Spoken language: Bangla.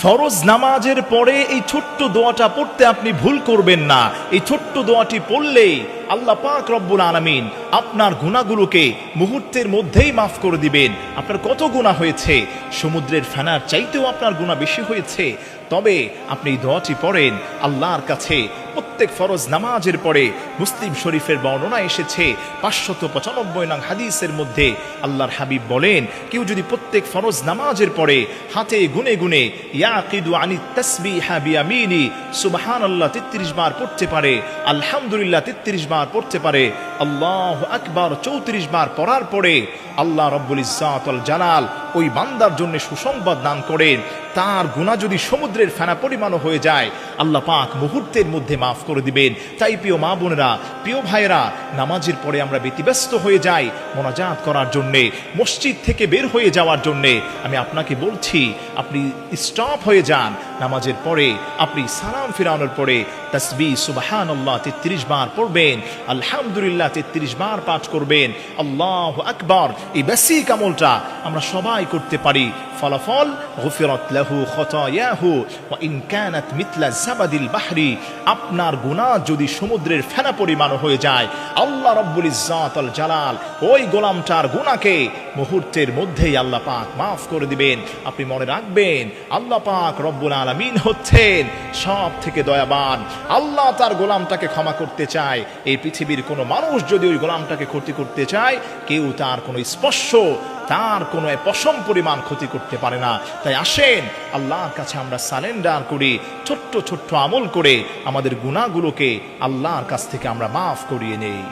ফরজ নামাজের পরে এই ছোট্ট দোয়াটা পড়তে আপনি ভুল করবেন না। এই ছোট্ট দোয়াটি পড়লেই আল্লাহ পাক রব্বুল আলামিন আপনার গুনাহগুলোকে মুহূর্তের মধ্যেই মাফ করে দিবেন। আপনার কত গুনাহ হয়েছে, সমুদ্রের ফেনার চাইতেও আপনার গুনাহ বেশি হয়েছে, তবে আপনি এই দোয়াটি পড়েন আল্লাহর কাছে। প্রত্যেক ফরজ নামাজের পরে মুসলিম শরীফের বর্ণনা এসেছে 595 নং হাদিসের মধ্যে আল্লাহর হাবিব বলেন, কেউ যদি প্রত্যেক ফরজ নামাজের পরে হাতে গুনে গুনে ইয়াকিদু আনিত তাসবিহা বিয়ামিনি সুবহানাল্লাহ 33 বার পড়তে পারে, আলহামদুলিল্লাহ 33 বার পড়তে পারে, আল্লাহু আকবার 34 বার পড়ার পরে আল্লাহ রব্বুল ইজ্জাত ওয়াল জালাল ওই বান্দার জন্য সুসংবাদ দান করেন, তার গুনাহ যদি সমুদ্রের ফেনা পরিমাণও হয়ে যায় আল্লাহ পাক মুহূর্তের মধ্যে মাফ করে দিবেন। তাই প্রিয় মা বোনেরা, প্রিয় ভাইয়েরা, নামাজের পরে আমরা ব্যতিব্যস্ত হয়ে যাই মোনাজাত করার জন্যে, মসজিদ থেকে বের হয়ে যাওয়ার জন্যে। আমি আপনাকে বলছি, আপনি স্টপ হয়ে যান। নামাজের পরে আপনি সালাম ফিরানোর পরে তাসবিহ সুবহানাল্লাহ 33 বার পড়বেন, আলহামদুলিল্লাহ 33 বার পাঠ করবেন, আল্লাহু আকবার। এই বেসিক আমলটা আমরা সবাই করতে পারি। ফলাফল গুফিরাত লাহু খতায়াহু ওয়া ইন কানাত মিথলা জাবাদিল বাহরি। আপনার গুনাহ যদি সমুদ্রের ফেনা পরিমাণ হয়ে যায়, আল্লাহ রব্বুল ইজ্জাত ওয়াল জালাল ওই গোলামটার গুনাহকে মুহূর্তের মধ্যেই আল্লাহ পাক মাফ করে দিবেন। আপনি মনে রাখবেন, আল্লাহ পাক রব্বুল আলামিন হচ্ছেন সব থেকে দয়াবান। আল্লাহ তার গোলামটাকে ক্ষমা করতে চায়। এই পৃথিবীর কোনো মানুষ যদি ওই গোলামটাকে ক্ষতি করতে চায়, কেউ তার কোনো স্পর্শ, তার কোনো পশম পরিমাণ ক্ষতি করতে পারে না। তাই আসেন আল্লাহর কাছে আমরা সারেন্ডার করি, ছোট্ট ছোট্ট আমল করে আমাদের গুনাহগুলোকে আল্লাহর কাছ থেকে আমরা মাফ করিয়ে নেই।